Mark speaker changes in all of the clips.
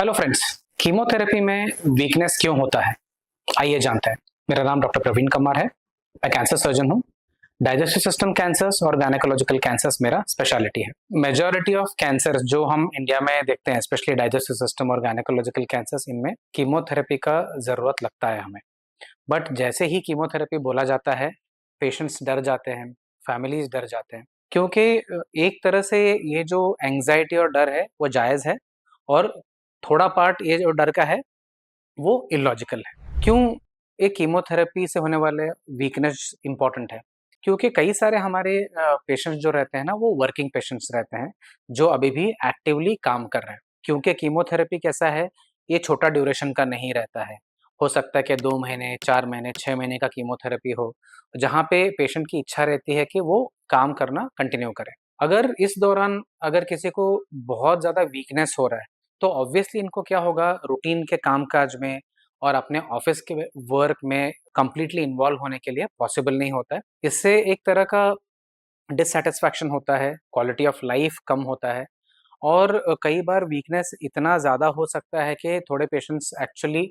Speaker 1: Hello friends, chemotherapy में weakness क्यों होता है? आइए जानते हैं। मेरा नाम डॉक्टर प्रवीण कुमार है। मैं कैंसर सर्जन हूँ। डाइजेस्टिव सिस्टम कैंसर्स और गायनेकोलॉजिकल कैंसर्स मेरा स्पेशलिटी है। मेजॉरिटी ऑफ कैंसर जो हम इंडिया में देखते हैं, स्पेशली डाइजेस्टिव सिस्टम और गायनेकोलॉजिकल कैंसर्स, इनमें कीमोथेरेपी का जरूरत लगता है हमें। बट जैसे ही कीमोथेरेपी बोला जाता है, पेशेंट्स डर जाते हैं, फैमिलीज डर जाते हैं, क्योंकि एक तरह से ये जो एंजाइटी और डर है वो जायज़ है, और थोड़ा पार्ट ये जो डर का है वो इलॉजिकल है। क्यों एक कीमोथेरेपी से होने वाले वीकनेस इंपॉर्टेंट है? क्योंकि कई सारे हमारे पेशेंट्स जो रहते हैं ना, वो वर्किंग पेशेंट्स रहते हैं, जो अभी भी एक्टिवली काम कर रहे हैं। क्योंकि कीमोथेरेपी कैसा है, ये छोटा ड्यूरेशन का नहीं रहता है। हो सकता है कि 2 महीने, 4 महीने, 6 महीने का कीमोथेरेपी हो, जहाँ पे पेशेंट की इच्छा रहती है कि वो काम करना कंटिन्यू करे। अगर इस दौरान अगर किसी को बहुत ज़्यादा वीकनेस हो रहा है, तो ऑब्वियसली इनको क्या होगा, रूटीन के कामकाज में और अपने ऑफिस के वर्क में कंप्लीटली इन्वॉल्व होने के लिए पॉसिबल नहीं होता है। इससे एक तरह का डिससैटिस्फैक्शन होता है, क्वालिटी ऑफ लाइफ कम होता है, और कई बार वीकनेस इतना ज़्यादा हो सकता है कि थोड़े पेशेंट्स एक्चुअली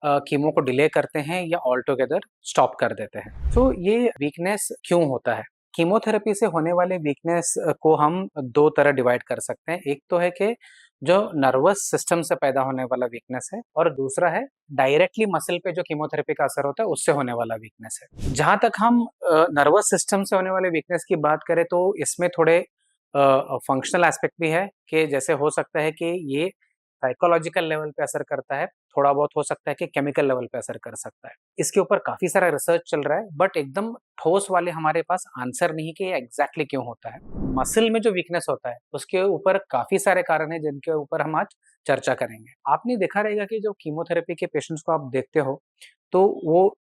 Speaker 1: कीमो को डिले करते हैं या ऑल टुगेदर स्टॉप कर देते हैं। तो ये वीकनेस क्यों होता है? कीमोथेरेपी से होने वाले वीकनेस को हम 2 तरह डिवाइड कर सकते हैं। एक तो है कि जो नर्वस सिस्टम से पैदा होने वाला वीकनेस है, और दूसरा है डायरेक्टली मसल पे जो कीमोथेरेपी का असर होता है उससे होने वाला वीकनेस है। जहाँ तक हम नर्वस सिस्टम से होने वाले वीकनेस की बात करें, तो इसमें थोड़े फंक्शनल एस्पेक्ट भी है कि जैसे हो सकता है कि ये साइकोलॉजिकल लेवल पे असर करता है, थोड़ा बहुत हो सकता है कि केमिकल लेवल पे असर कर सकता है। इसके ऊपर काफ़ी सारा रिसर्च चल रहा है, बट एकदम ठोस वाले हमारे पास आंसर नहीं कि ये एग्ज़ैक्टली क्यों होता है। मसल में जो वीकनेस होता है, उसके ऊपर काफ़ी सारे कारण हैं जिनके ऊपर हम आज चर्चा करेंगे। आपने देखा रहेगा कि जो कीमोथेरेपी के पेशेंट्स को आप देखते हो, तो वो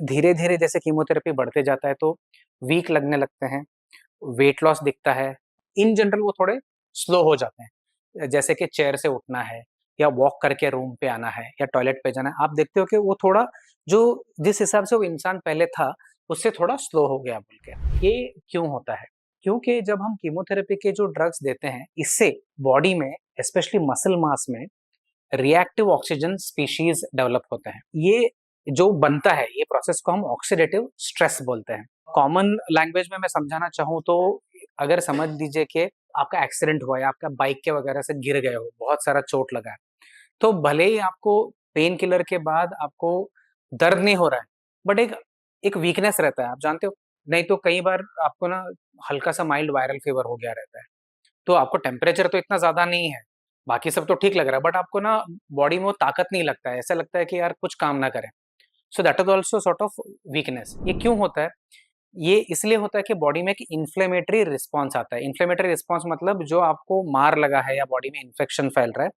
Speaker 1: धीरे-धीरे जैसे कीमोथेरेपी बढ़ते जाता है तो वीक लगने लगते हैं, वेट लॉस दिखता है। इन जनरल वो थोड़े स्लो हो जाते हैं। जैसे कि चेयर से उठना है, या वॉक करके रूम पे आना है, या टॉयलेट पे जाना है। आप देखते हो कि वो थोड़ा जो जिस हिसाब से वो इंसान पहले था, उससे थोड़ा स्लो हो गया बोल के। ये क्यों होता है? क्योंकि जब हम कीमोथेरेपी के जो ड्रग्स देते हैं, इससे बॉडी में, स्पेशली मसल मास में, रिएक्टिव ऑक्सीजन स्पीशीज डेवलप होते हैं। ये जो बनता है, ये प्रोसेस को हम ऑक्सीडेटिव स्ट्रेस बोलते हैं। कॉमन लैंग्वेज में मैं समझाना चाहूँ तो, अगर समझ लीजिए कि आपका एक्सीडेंट हुआ है, आपका बाइक के वगैरह से गिर गए हो, बहुत सारा चोट लगा है, तो भले ही आपको पेन किलर के बाद आपको दर्द नहीं हो रहा है, बट एक एक वीकनेस रहता है, आप जानते हो? नहीं तो कई बार आपको ना हल्का सा माइल्ड वायरल फीवर हो गया रहता है, तो आपको टेम्परेचर तो इतना ज़्यादा नहीं है, बाकी सब तो ठीक लग रहा है, बट आपको ना बॉडी में वो ताकत नहीं लगता है, ऐसा लगता है कि यार कुछ काम ना करें। So that is also sort of weakness. ये क्यों होता है? ये इसलिए होता है कि बॉडी में एक इन्फ्लेमेटरी रिस्पॉन्स आता है। इन्फ्लेमेटरी रिस्पॉन्स मतलब जो आपको मार लगा है या बॉडी में इन्फेक्शन फैल रहा है,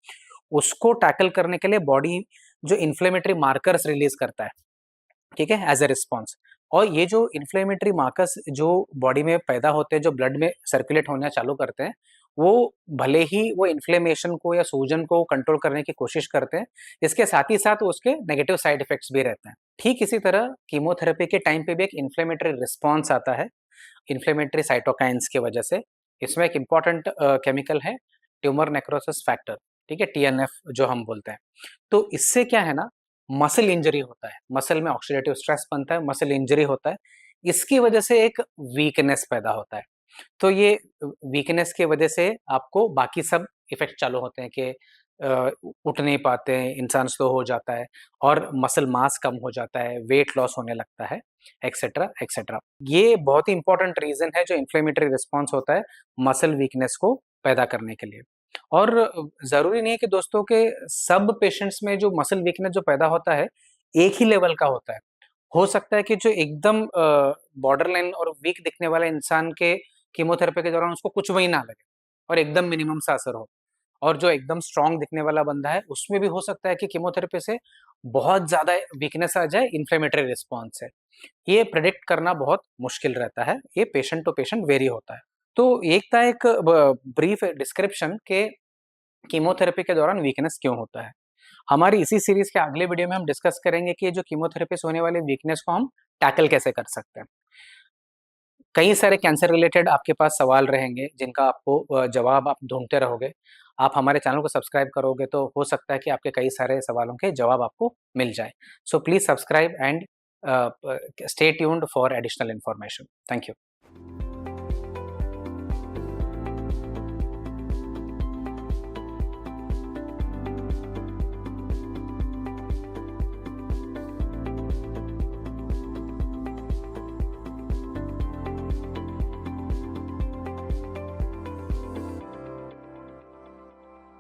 Speaker 1: उसको टैकल करने के लिए बॉडी जो इन्फ्लेमेटरी मार्कर्स रिलीज़ करता है, ठीक है? As a response. और ये जो इन्फ्लेमेटरी मार्कर्स जो बॉडी में पैदा होते हैं, जो ब्लड में सर्कुलेट होना चालू करते हैं, वो भले ही वो इन्फ्लेमेशन को या सूजन को कंट्रोल करने की कोशिश करते हैं, इसके साथ ही साथ उसके नेगेटिव साइड इफ़ेक्ट्स भी रहते हैं। ठीक इसी तरह कीमोथेरेपी के टाइम पे भी एक इन्फ्लेमेटरी रिस्पॉन्स आता है, इन्फ्लेमेटरी साइटोकाइन्स की वजह से। इसमें एक इम्पॉर्टेंट केमिकल है, ट्यूमर नेक्रोसिस फैक्टर, ठीक है? टीएनएफ जो हम बोलते हैं। तो इससे क्या है ना, मसल इंजरी होता है, मसल में ऑक्सीडेटिव स्ट्रेस बनता है, मसल इंजरी होता है, इसकी वजह से एक वीकनेस पैदा होता है। तो ये वीकनेस की वजह से आपको बाकी सब इफ़ेक्ट चालू होते हैं कि उठ नहीं पाते हैं, इंसान स्लो हो जाता है, और मसल मास कम हो जाता है, वेट लॉस होने लगता है, एक्सेट्रा, एक्सेट्रा। ये बहुत ही इम्पोर्टेंट रीज़न है जो इन्फ्लेमेटरी रिस्पॉन्स होता है मसल वीकनेस को पैदा करने के लिए। और ज़रूरी नहीं है कि दोस्तों के सब पेशेंट्स में जो मसल वीकनेस जो पैदा होता है, एक ही लेवल का होता है। हो सकता है कि जो एकदम बॉर्डरलाइन और वीक दिखने वाले इंसान के कीमोथेरेपी के दौरान उसको कुछ भी ना लगे, और एकदम मिनिमम सा असर हो। और जो एकदम स्ट्रॉन्ग दिखने वाला बंदा है, उसमें भी हो सकता है कि कीमोथेरेपी से बहुत ज़्यादा वीकनेस आ जाए, इन्फ्लेमेटरी रिस्पॉन्स है। ये प्रेडिक्ट करना बहुत मुश्किल रहता है, ये पेशेंट टू पेशेंट वेरी होता है। तो एक था एक ब्रीफ डिस्क्रिप्शन के कीमोथेरेपी के दौरान वीकनेस क्यों होता है। हमारी इसी सीरीज के अगले वीडियो में हम डिस्कस करेंगे कि जो कीमोथेरेपी से होने वाली वीकनेस को हम टैकल कैसे कर सकते हैं। कई सारे कैंसर रिलेटेड आपके पास सवाल रहेंगे जिनका आपको जवाब आप ढूंढते रहोगे। आप हमारे चैनल को सब्सक्राइब करोगे तो हो सकता है कि आपके कई सारे सवालों के जवाब आपको मिल जाए। So please subscribe and stay tuned for additional information. Thank you.